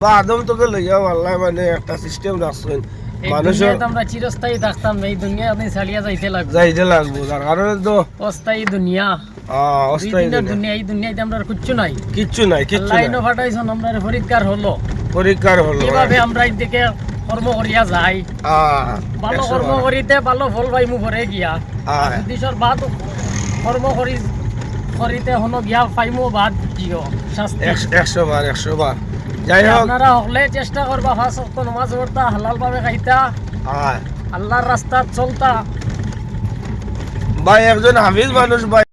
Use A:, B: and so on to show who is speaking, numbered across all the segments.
A: বা আদম তোকে লইয়া আল্লাহ মানে একটা সিস্টেম রাখছেন মানুষের
B: আমরা চিরস্থায়ী থাকতাম এই দুনিয়া আপনি ছাড়িয়া যাইতে লাগবে
A: যার কারণে তো
B: অস্থায়ী দুনিয়া
A: অস্থায়ী
B: দুনিয়া এই দুনিয়াতে আমরা কিচ্ছু নাই
A: কিচ্ছু নাই
B: লাইন ফাটাইছেন আমরা পরীক্ষার হলো কিভাবে আমরা এদিকে কর্ম করিয়া যাই ভালো কর্ম করিতে ভালো ফল পাইমু পরে গিয়া যদি বাদ কর্ম করিতে হনো গিয়া পাইমু বাদ দিও শাস্তি
A: 100 বার যাই হোক
B: আপনারা হলে চেষ্টা করবা পাঁচ ওয়াক্ত নামাজ পড়তা হালাল ভাবে খাইতা আল্লাহর রাস্তা চলতা
A: ভাই একজন হাফিজ মানুষ ভাই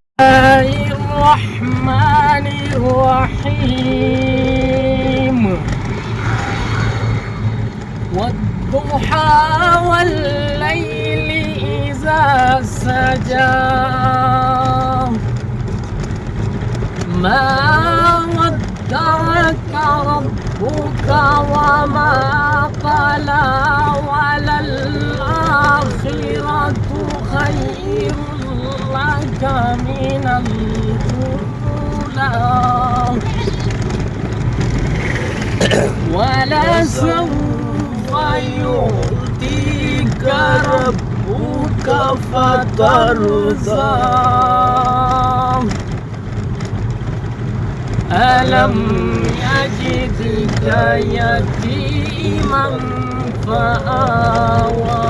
B: রহমানির রহিম والضحى والليل إذا سجى ما ودعك ربك وما قلى وللآخرة خير لك من الأولى ولسوف يعطيك ربك فترضى ألم يجدك يتيما فآوى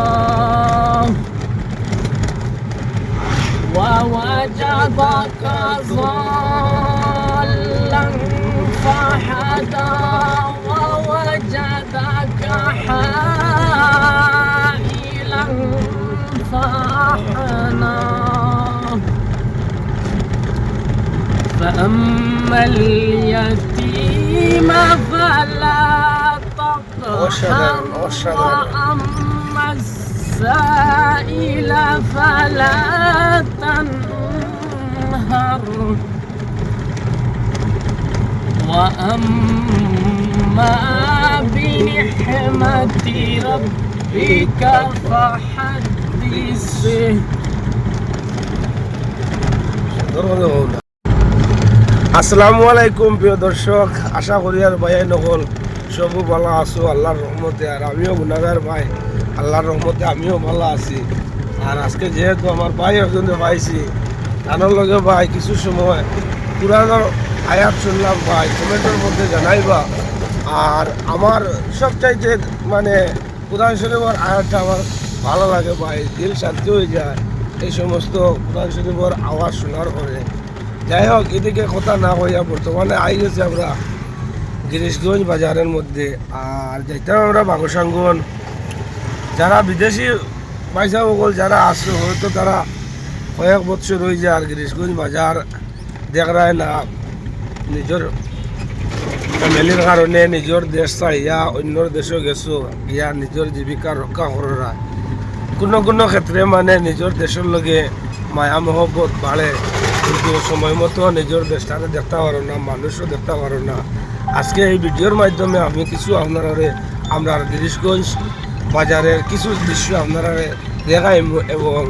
B: ووجدك ضالا فهدى ووجدك عائلا فأغنى فأما اليتيم فلا تقهر وأما السائل فلا تنهر وأما بنعمة ربك فحدث
A: আসসালামু আলাইকুম প্রিয় দর্শক, আশা করি আর ভাই নকল সবও ভালো আছো আল্লাহর রহমতে। আর আমিও গুনাহগার ভাই, আল্লাহর রহমতে আমিও ভালো আছি। আর আজকে যেহেতু আমার ভাই একজনে পাইছি, তার লগে ভাই কিছু সময় পুরানো আয়াত শুনলাম ভাই, কমেন্টের মধ্যে জানাইবা। আর আমার সবচাইতে মানে কোরআন শরীফের আয়াতটা আমার ভালো লাগে ভাই, দিল শান্তি হয়ে যায় এই সমস্ত কোরআন শরীফের আওয়াজ শোনার পরে। যাই হোক, এদিকে কথা না হইয়া বর্তমানে আই গেছে আমরা গিরিশগঞ্জ বাজারের মধ্যে। আর যাইতাম আমরা বাগসাঙ্গন। যারা বিদেশি পয়সা বগল যারা আসছে হয়তো তারা কয়েক বছর হয়ে যায় আর গিরিশগঞ্জ বাজার দেখায় না। নিজের ফ্যামিলির কারণে নিজের দেশ চাইয়া অন্য দেশও গেছো ইয়া নিজের জীবিকা রক্ষা করা। কোনো ক্ষেত্রে মানে নিজের দেশের লগে মায়া মহব্বত বাড়ে, কিন্তু সময় মতো নিজের দেশটাকে দেখতে পারো না, মানুষও দেখতে পারো না। আজকে এই ভিডিওর মাধ্যমে আমি কিছু আপনারা আমরা গিরিশগঞ্জ বাজারের কিছু দৃশ্য আপনারা দেখাই এবং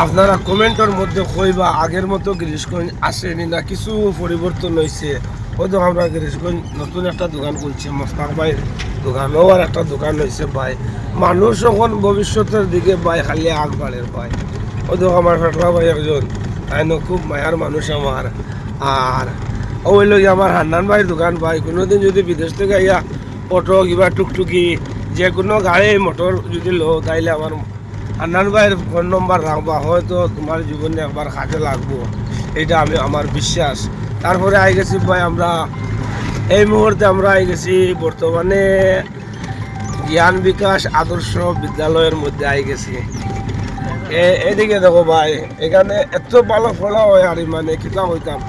A: আপনারা কমেন্টের মধ্যে কইবা আগের মতো গিরিশগঞ্জ আসেনি না কিছু পরিবর্তন হয়েছে। হয়তো আমরা গিরিশগঞ্জ নতুন একটা দোকান খুলছি, মোস্তাক ভাইয়ের দোকানও আর একটা দোকান হয়েছে ভাই। মানুষ এখন ভবিষ্যতের দিকে ভাই খালি আগ বাড়ে ভাই। হয়তো আমার ফেটলা ভাই একজন, তাই খুব মায়ার মানুষ আমার। আর ওই লোক আমার হান্নান ভাইয়ের দোকান ভাই। কোনোদিন যদি বিদেশ থেকে ইয়া অটো কিবা টুকটুকি যে কোনো গাড়ি মোটর যদি লো, তাইলে আমার হান্নান ভাইয়ের ফোন নম্বর রাখবা, হয়তো তোমার জীবনে একবার কাজে লাগবো, এইটা আমার বিশ্বাস। তারপরে আই গেছি ভাই আমরা এই মুহূর্তে আমরা আই গেছি বর্তমানে জ্ঞান বিকাশ আদর্শ বিদ্যালয়ের মধ্যে আই গেছি। এদিকে দেখো ভাই, এখানে এত ভালো ফলা হয় আর মানে কিতা হইতাম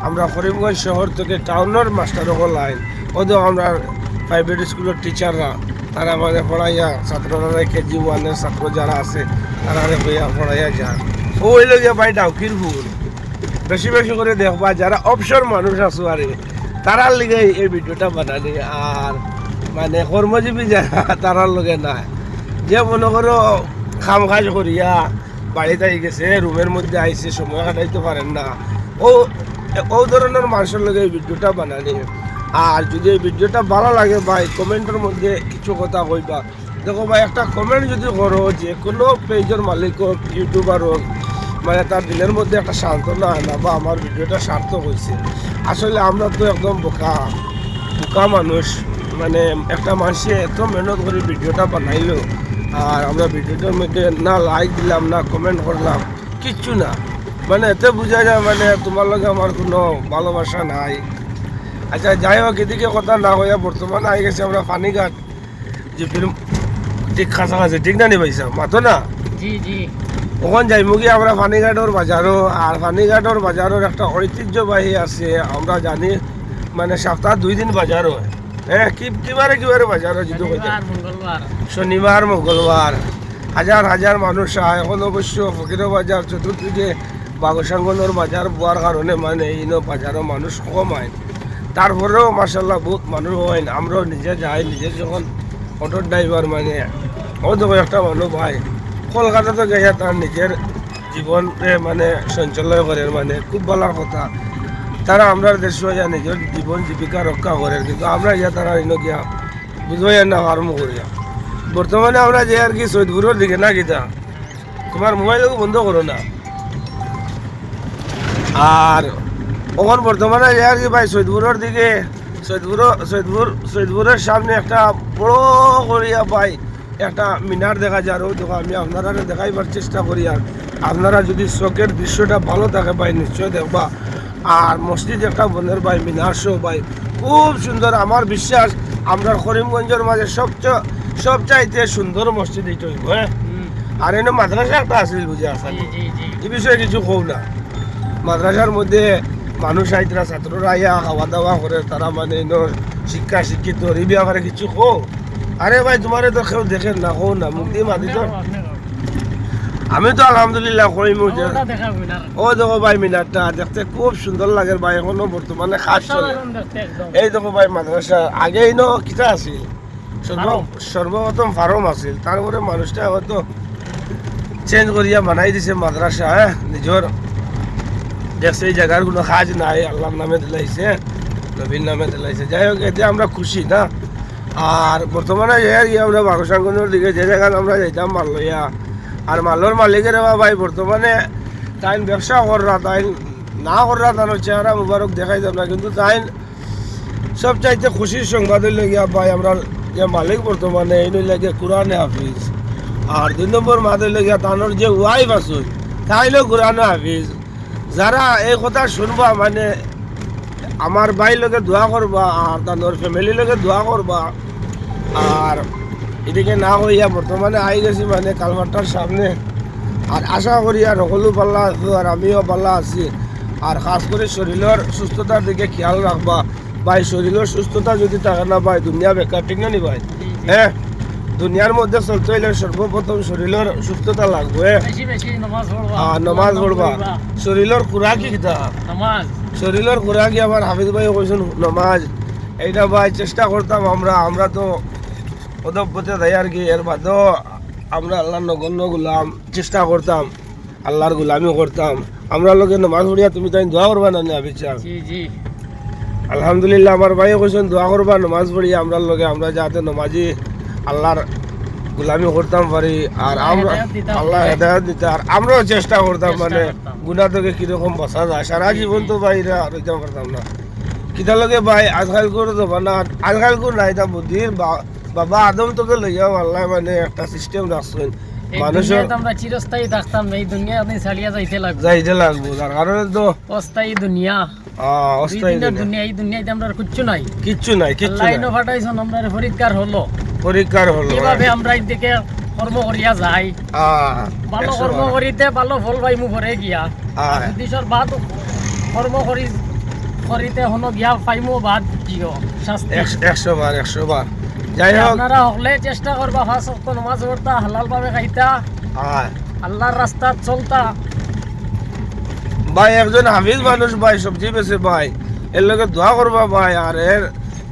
A: আমরা করিমগঞ্জ শহর থেকে টাউনের মাস্টার লাইন ওদের আমরা প্রাইভেট স্কুলের টিচাররা তারা মানে পড়াইয়া ছাত্ররা কেজি ওয়ানের ছাত্র যারা আছে তারা পড়াইয়া যান। ওই লোক ভাই ডাউকির ভুল বেশি বেশি করে দেখবা, যারা অবসর মানুষ আছো আর তারার লিগে এই ভিডিওটা বানানি। আর মানে কর্মজীবী যারা তারার লগে নাই, যে মনে করো খাম কাজ করিয়া বাড়িতে আই গেছে, রুমের মধ্যে আইসে, সময় কাটাইতে পারেন না, ও ধরনের মানুষের লগে এই ভিডিওটা বানানি। আর যদি এই ভিডিওটা ভালো লাগে ভাই কমেন্টের মধ্যে কিছু কথা কইবা। দেখো ভাই একটা কমেন্ট যদি করো যে কোনো পেজের মালিক হোক ইউটিউবার হোক, মানে তার দিনের মধ্যে একটা সান্ত্বনা হয় না বা আমার ভিডিওটা সার্থক হয়েছে। আসলে আমরা তো একদম বোকা মানুষ, মানে একটা মানুষে এত মেহনত করে ভিডিওটা বানাইলো আর আমরা ভিডিওটার মধ্যে না লাইক দিলাম না কমেন্ট করলাম, কিচ্ছু না, মানে এতে বোঝা যায় মানে তোমার লগে আমার কোনো ভালোবাসা নাই। আচ্ছা যাই হোক, এদিকে কথা না হইয়া বর্তমানে আই গেছে আমরা পানিঘাট যে ফিল্ম ঠিক কাছাকাছি, ঠিক না নি পাইছা মাতো না
B: জি জি
A: ওখান যাইমু কি আমরা পানিঘাটর বাজারও, আর পানিঘাটর বাজারের একটা ঐতিহ্যবাহী আছে আমরা জানি, মানে সপ্তাহ 2 দিন বাজার হয়। হ্যাঁ কিবারে বাজার হয় যদি কইতে
B: মঙ্গলবার
A: শনিবার মঙ্গলবার হাজার হাজার মানুষ হয়। এখন অবশ্য ফকিরও বাজার চতুর্দিকে বাগসাঙ্গনের বাজার হওয়ার কারণে মানে ইনো বাজারও মানুষ কম হয়, তারপরেও মার্শাল্লাহ বহুত মানুষ হয়। আমরাও নিজে যাই, নিজে যখন অটোর ড্রাইভার মানে ও তো একটা মানুষ ভাই কলকাতাতে গেছে তার নিজের জীবনে মানে সঞ্চালয় করে, মানে খুব ভালো কথা। তারা আমরা দেশ হইয়া নিজের জীবন জীবিকা রক্ষা করে, কিন্তু আমরা ইয়া তারা ইনো গিয়া বুঝবাই না কর্ম করিয়া। বর্তমানে আমরা যে আর কি সৈদপুরের দিকে না গীতা, তোমার মোবাইল বন্ধ করো না। আর ওখান বর্তমানে যে আর কি ভাই সৈদপুরের দিকে সৈদপুরের সামনে একটা বড় করিয়া ভাই একটা মিনার দেখা যায়। ওই দেখো আমি আপনারা দেখাইবার চেষ্টা করি, আর আপনারা যদি চোখের দৃশ্যটা ভালো থাকে ভাই নিশ্চয় দেখবা। আর মসজিদ একটা বনের ভাই মিনার শো ভাই খুব সুন্দর। আমার বিশ্বাস আমরা করিমগঞ্জের মাঝে সবচাইতে সুন্দর মসজিদ এইটা হইব। হ্যাঁ, আর এনে মাদ্রাসা একটা আসিল বুঝে আসা, এই বিষয়ে কিছু কও না। মাদ্রাসার মধ্যে মানুষ আইতরা ছাত্ররা আইয়া খাওয়া দাওয়া করে, তারা মানে শিক্ষা শিক্ষিত এই ব্যাপারে কিছু কো। আরে ভাই তোমারে তো কেউ দেখেন না, কো না মুখ দিয়ে মাতি তো। আমি তো আলহামদুলিল্লাহ কইম যে ও দেখো ভাই মিনারটা দেখতে খুব সুন্দর লাগে ভাই, এখনো বর্তমানে খাস চলে। এই দেখো ভাই মাদ্রাসা আগে ইনো কিতা আছিল, সর্বপ্রথম ফার্ম আছিল, তারপরে মানুষটা হয়তো চেঞ্জ করিয়া বানাই দিছে মাদ্রাসা। হ্যাঁ, নিজের দেখছে এই জায়গার কোনো কাজ নাই, আল্লাহর নামে দিলাইছে, নবীর নামে দিলাইছে। যাই হোক, এতে আমরা খুশি না। আর বর্তমানে আমরা বাগসাঙ্গনের দিকে যে জায়গায় আমরা যাইতাম মাল লইয়া, আর মালর মালিকের ভাই বর্তমানে তাই ব্যবসা কররা, তাই না কররা তার চেহারা মুবারক দেখাই যাব না, কিন্তু তাই সবচাইতে খুশির সংবাদ হইলে গিয়া ভাই আমরা মালিক বর্তমানে এই লাগে কোরআনে হাফিজ। আর 2 নম্বর মাদ হইলে গিয়া তানোর যে ওয়াইফ আছে তাইলেও কোরআনে হাফিজ। যারা এই কথা শুনবা মানে আমার ভাই লোকে দোয়া করবা, আর তাদের ফ্যামিলির লোকে দোয়া করবা। আর এদিকে না হইয়া বর্তমানে আই গেছি মানে কালভারটার সামনে, আর আশা করি আর সকলো পাল্লা আছো আর আমিও পাল্লা আছি। আর খাস করে শরীরের সুস্থতার দিকে খেয়াল রাখবা ভাই, শরীরের সুস্থতা যদি থাকে না ভাই দুনিয়া বেকার, ঠিক না নি ভাই? হ্যাঁ, দুনিয়ার মধ্যে চলতে হইলে সর্বপ্রথম শরীরের সুস্থতা লাগবে। নমাজ পড়বা, শরীরের খুরাকি কিতা শরীরের খুরাকি আমার হাফিজ ভাই কইছেন নমাজ। এইটা ভাই চেষ্টা করতাম আমরা তো পদপথে দেয় আর কি, এর বাদেও আমরা আল্লাহর নগণ্য গুলাম, চেষ্টা করতাম আল্লাহর গুলামিও করতাম। আমরা লোকে নমাজ পড়িয়া তুমি তাই দোয়া করবা না না বিচার। আলহামদুলিল্লাহ আমার ভাই কইছেন দোয়া করবা নমাজ পড়িয়া আমরা লোকে, আমরা যাতে নমাজি আল্লাহর গুলামি করতাম পারি। আর আমরা আল্লাহ হেদায়ত দিতে, আর আমরাও চেষ্টা করতাম মানে গুনাহ থেকে কিরকম বাঁচা যায়। সারা জীবন তো বাইরে রইতে পারতাম না। কিতা লগে ভাই আজকাল করে দেবো না, আজকাল করে নাই তা বুদ্ধির বাবা আদম তোকে লইয়াও আল্লাহ মানে একটা সিস্টেম রাখছেন মানুষের।
B: আমরা চিরস্থায়ী থাকতাম না, এই দুনিয়া আপনি ছাড়িয়া
A: যাইতে লাগবো, যার কারণে তো
B: অস্থায়ী দুনিয়া।
A: অস্থায়ী
B: দুনিয়া, এই দুনিয়াতে আমরা কিচ্ছু নাই।
A: আল্লাহ
B: ফাটাইছেন, আমরা পরীক্ষার হলো
A: কিভাবে
B: আমরা এদিকে কর্ম করিয়া যাই, ভালো কর্ম করিতে ভালো ফল পাইমু পরে গিয়া। যদি বাদ কর্ম করিতে হনো গিয়া পাইমু বাদ দিও শাস্তি
A: 100 বার। যাই হোক,
B: আপনারা হলে চেষ্টা করবা 5 ওয়াক্ত নামাজ পড়তা, হালাল ভাবে খাইতা, আল্লাহর রাস্তা চলতা।
A: ভাই একজন হাফিজ মানুষ ভাই সবজি বেছে ভাই, এর লগে দোয়া করবা ভাই। আর এর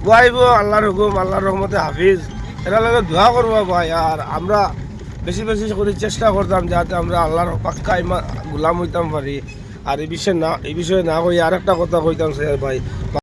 A: ওয়াইফ আল্লাহর হুকুম আল্লাহর রহমতে হাফিজ, এর লগে দোয়া করবা ভাই। আর আমরা বেশি বেশি করে চেষ্টা করতাম যাতে আমরা আল্লাহর পাক্কা গুলাম হইতাম পারি। আর এই বিষয়ে না কই আর একটা কথা কইতাম স্যার ভাই,